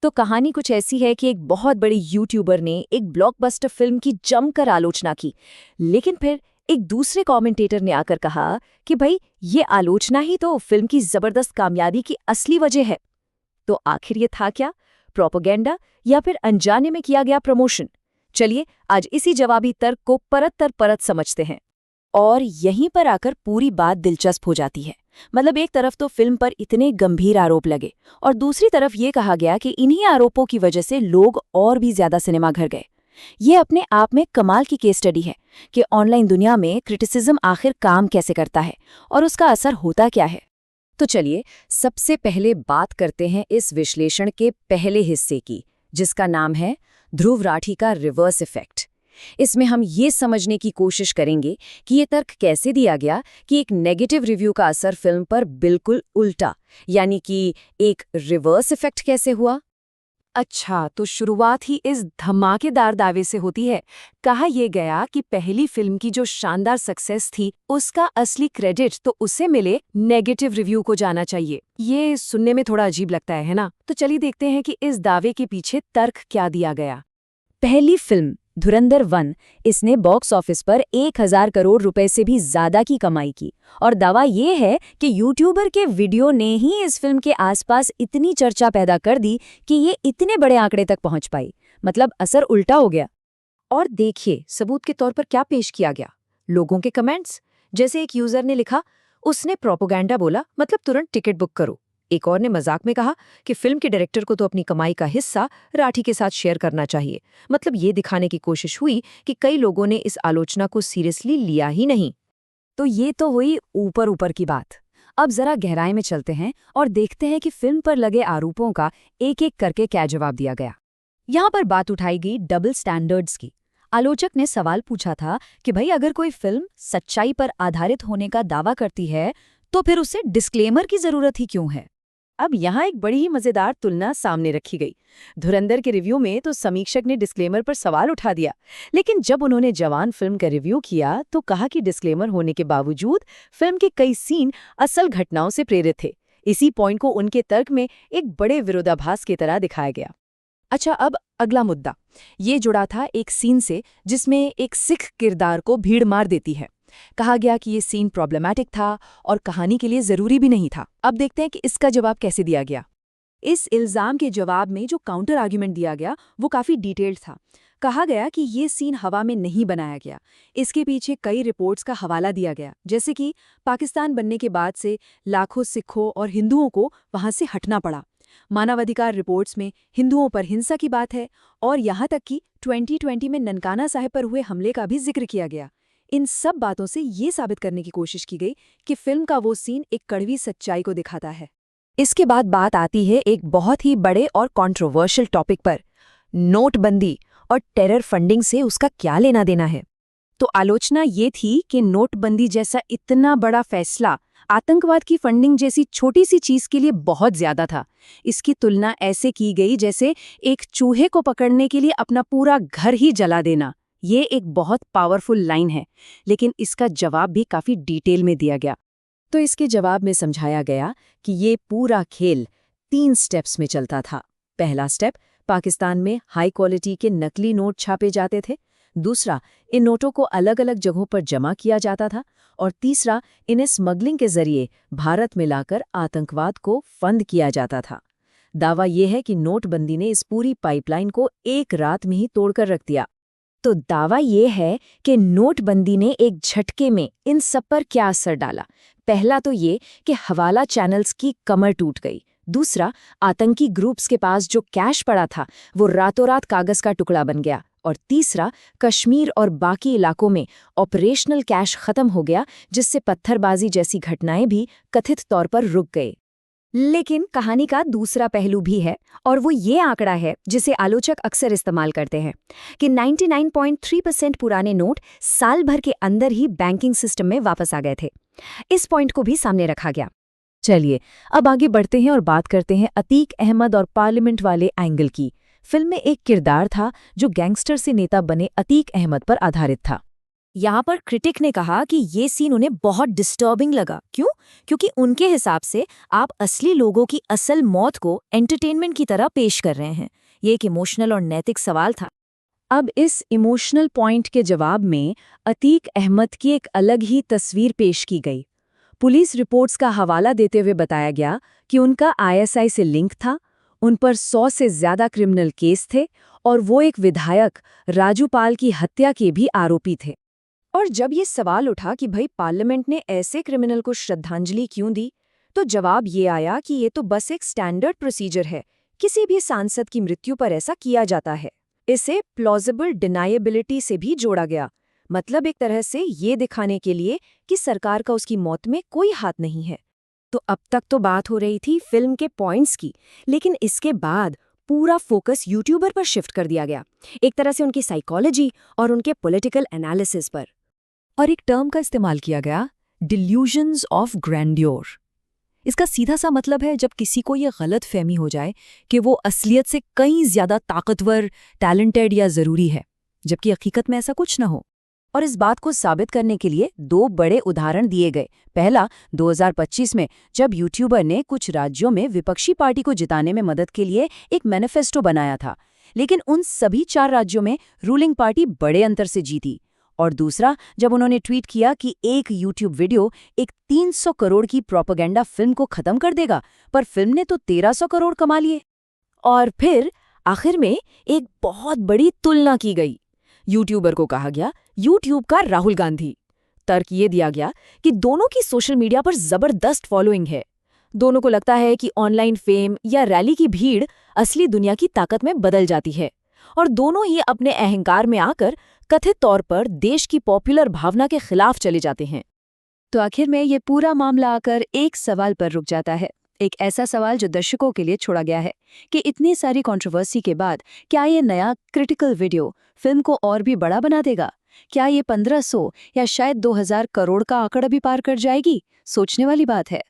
तो कहानी कुछ ऐसी है कि एक बहुत बड़ी यूट्यूबर ने एक ब्लॉकबस्टर फिल्म की जमकर आलोचना की, लेकिन फिर एक दूसरे कमेंटेटर ने आकर कहा कि भाई ये आलोचना ही तो फिल्म की जबरदस्त कामयाबी की असली वजह है। तो आखिर ये था क्या? प्रोपेगेंडा या फिर अनजाने में किया गया प्रमोशन? चलिए आज इसी जवाबी तर्क को परत दर परत समझते हैं। और यहीं पर आकर पूरी बात दिलचस्प हो जाती है। मतलब एक तरफ तो फिल्म पर इतने गंभीर आरोप लगे और दूसरी तरफ ये कहा गया कि इन्हीं आरोपों की वजह से लोग और भी ज्यादा सिनेमाघर गए। ये अपने आप में कमाल की केस स्टडी है कि ऑनलाइन दुनिया में क्रिटिसिज्म आखिर काम कैसे करता है और उसका असर होता क्या है। तो चलिए सबसे पहले बात करते हैं इस विश्लेषण के पहले हिस्से की, जिसका नाम है ध्रुव राठी का रिवर्स इफेक्ट। इसमें हम ये समझने की कोशिश करेंगे कि ये तर्क कैसे दिया गया कि एक नेगेटिव रिव्यू का असर फिल्म पर बिल्कुल उल्टा, यानी कि एक रिवर्स इफेक्ट कैसे हुआ। अच्छा, तो शुरुआत ही इस धमाकेदार दावे से होती है। कहा यह गया कि पहली फिल्म की जो शानदार सक्सेस थी उसका असली क्रेडिट तो उसे मिले नेगेटिव रिव्यू को जाना चाहिए। ये सुनने में थोड़ा अजीब लगता है ना? तो चलिए देखते हैं कि इस दावे के पीछे तर्क क्या दिया गया। पहली फिल्म धुरंधर 1, इसने बॉक्स ऑफिस पर 1000 करोड़ रुपए से भी ज्यादा की कमाई की और दावा ये है कि यूट्यूबर के वीडियो ने ही इस फिल्म के आसपास इतनी चर्चा पैदा कर दी कि ये इतने बड़े आंकड़े तक पहुंच पाई। मतलब असर उल्टा हो गया। और देखिए सबूत के तौर पर क्या पेश किया गया। लोगों के कमेंट्स। जैसे एक यूजर ने लिखा, उसने प्रोपेगेंडा बोला मतलब तुरंत टिकट बुक करो। एक और ने मजाक में कहा कि फिल्म के डायरेक्टर को तो अपनी कमाई का हिस्सा राठी के साथ शेयर करना चाहिए। मतलब ये दिखाने की कोशिश हुई कि कई लोगों ने इस आलोचना को सीरियसली लिया ही नहीं। तो ये तो हुई ऊपर ऊपर की बात। अब जरा गहराई में चलते हैं और देखते हैं कि फिल्म पर लगे आरोपों का एक एक करके क्या जवाब दिया गया। यहाँ पर बात उठाई गई डबल स्टैंडर्ड्स की। आलोचक ने सवाल पूछा था कि भाई अगर कोई फिल्म सच्चाई पर आधारित होने का दावा करती है तो फिर उसे डिस्क्लेमर की जरूरत ही क्यों है। अब यहाँ एक बड़ी ही मजेदार तुलना सामने रखी गई। धुरंधर के रिव्यू में तो समीक्षक ने डिस्क्लेमर पर सवाल उठा दिया, लेकिन जब उन्होंने जवान फिल्म का रिव्यू किया तो कहा कि डिस्क्लेमर होने के बावजूद फिल्म के कई सीन असल घटनाओं से प्रेरित थे। इसी पॉइंट को उनके तर्क में एक बड़े विरोधाभास की तरह दिखाया गया। अच्छा, अब अगला मुद्दा ये जुड़ा था एक सीन से जिसमें एक सिख किरदार को भीड़ मार देती है। कहा गया कि ये सीन प्रॉब्लमैटिक था और कहानी के लिए जरूरी भी नहीं था। अब देखते हैं कि इसका जवाब कैसे दिया गया। इस इल्जाम के जवाब में जो काउंटर आर्ग्यूमेंट दिया गया वो काफी डिटेल्ड था। कहा गया कि ये सीन हवा में नहीं बनाया गया। इसके पीछे कई रिपोर्ट्स का हवाला दिया गया, जैसे कि पाकिस्तान बनने के बाद से लाखों सिखों और हिंदुओं को वहां से हटना पड़ा। मानवाधिकार रिपोर्ट्स में हिंदुओं पर हिंसा की बात है और यहाँ तक कि 2020 में ननकाना साहिब पर हुए हमले का भी जिक्र किया गया। इन सब बातों से ये साबित करने की कोशिश की गई कि फिल्म का वो सीन एक कड़वी सच्चाई को दिखाता है। इसके बाद बात आती है एक बहुत ही बड़े और कंट्रोवर्शियल टॉपिक पर, नोटबंदी और टेरर फंडिंग से उसका क्या लेना देना है। तो आलोचना ये थी कि नोटबंदी जैसा इतना बड़ा फैसला आतंकवाद की फंडिंग जैसी छोटी सी चीज के लिए बहुत ज्यादा था। इसकी तुलना ऐसे की गई जैसे एक चूहे को पकड़ने के लिए अपना पूरा घर ही जला देना। ये एक बहुत पावरफुल लाइन है, लेकिन इसका जवाब भी काफी डिटेल में दिया गया। तो इसके जवाब में समझाया गया कि ये पूरा खेल 3 स्टेप्स में चलता था। पहला स्टेप, पाकिस्तान में हाई क्वालिटी के नकली नोट छापे जाते थे। दूसरा, इन नोटों को अलग अलग जगहों पर जमा किया जाता था। और तीसरा, इन्हें स्मगलिंग के जरिए भारत में लाकर आतंकवाद को फंड किया जाता था। दावा यह है कि नोटबंदी ने इस पूरी पाइपलाइन को एक रात में ही तोड़कर रख दिया। तो दावा ये है कि नोटबंदी ने एक झटके में इन सब पर क्या असर डाला। पहला तो ये कि हवाला चैनल्स की कमर टूट गई। दूसरा, आतंकी ग्रुप्स के पास जो कैश पड़ा था वो रातों रात कागज का टुकड़ा बन गया। और तीसरा, कश्मीर और बाकी इलाकों में ऑपरेशनल कैश खत्म हो गया, जिससे पत्थरबाजी जैसी घटनाएं भी कथित तौर पर रुक गए। लेकिन कहानी का दूसरा पहलू भी है और वो ये आंकड़ा है जिसे आलोचक अक्सर इस्तेमाल करते हैं कि 99.3% पुराने नोट साल भर के अंदर ही बैंकिंग सिस्टम में वापस आ गए थे। इस पॉइंट को भी सामने रखा गया। चलिए अब आगे बढ़ते हैं और बात करते हैं अतीक अहमद और पार्लियामेंट वाले एंगल की। फिल्म में एक किरदार था जो गैंगस्टर से नेता बने अतीक अहमद पर आधारित था। यहाँ पर क्रिटिक ने कहा कि ये सीन उन्हें बहुत डिस्टर्बिंग लगा। क्यों? क्योंकि उनके हिसाब से आप असली लोगों की असल मौत को एंटरटेनमेंट की तरह पेश कर रहे हैं। ये एक इमोशनल और नैतिक सवाल था। अब इस इमोशनल पॉइंट के जवाब में अतीक अहमद की एक अलग ही तस्वीर पेश की गई। पुलिस रिपोर्ट्स का हवाला देते हुए बताया गया कि उनका आईएसआई से लिंक था, उन पर 100 से ज्यादा क्रिमिनल केस थे और वो एक विधायक राजू पाल की हत्या के भी आरोपी थे। और जब ये सवाल उठा कि भाई पार्लियामेंट ने ऐसे क्रिमिनल को श्रद्धांजलि क्यों दी, तो जवाब ये आया कि ये तो बस एक स्टैंडर्ड प्रोसीजर है, किसी भी सांसद की मृत्यु पर ऐसा किया जाता है। इसे प्लॉजिबल डिनायबिलिटी से भी जोड़ा गया, मतलब एक तरह से ये दिखाने के लिए कि सरकार का उसकी मौत में कोई हाथ नहीं है। तो अब तक तो बात हो रही थी फिल्म के पॉइंट्स की, लेकिन इसके बाद पूरा फोकस यूट्यूबर पर शिफ्ट कर दिया गया, एक तरह से उनकी साइकोलॉजी और उनके पॉलिटिकल एनालिसिस पर। और एक टर्म का इस्तेमाल किया गया, डिल्यूजन्स ऑफ ग्रैंड्योर। इसका सीधा सा मतलब है जब किसी को ये गलत फहमी हो जाए कि वो असलियत से कहीं ज्यादा ताकतवर, टैलेंटेड या जरूरी है, जबकि हकीकत में ऐसा कुछ न हो। और इस बात को साबित करने के लिए 2 बड़े उदाहरण दिए गए। पहला 2025 में, जब यूट्यूबर ने कुछ राज्यों में विपक्षी पार्टी को जिताने में मदद के लिए एक मैनिफेस्टो बनाया था, लेकिन उन सभी 4 राज्यों में रूलिंग पार्टी बड़े अंतर से जीती। और दूसरा, जब उन्होंने ट्वीट किया कि एक यूट्यूब वीडियो एक 300 करोड़ की प्रोपेगेंडा फिल्म को खत्म कर देगा, पर फिल्म ने तो 1300 करोड़ कमा लिए। और फिर आखिर में एक बहुत बड़ी तुलना की गई। यूट्यूबर को कहा गया यूट्यूब का राहुल गांधी। तर्क ये दिया गया कि दोनों की सोशल मीडिया पर जबरदस्त फॉलोइंग है। दोनों को लगता है कि ऑनलाइन फेम या रैली की भीड़ असली दुनिया की ताकत में बदल जाती है, और दोनों ही अपने अहंकार में आकर कथित तौर पर देश की पॉपुलर भावना के खिलाफ चले जाते हैं। तो आखिर में ये पूरा मामला आकर एक सवाल पर रुक जाता है, एक ऐसा सवाल जो दर्शकों के लिए छोड़ा गया है कि इतनी सारी कंट्रोवर्सी के बाद क्या ये नया क्रिटिकल वीडियो फिल्म को और भी बड़ा बना देगा? क्या ये 1500 या शायद 2000 करोड़ का आंकड़ा भी पार कर जाएगी? सोचने वाली बात है।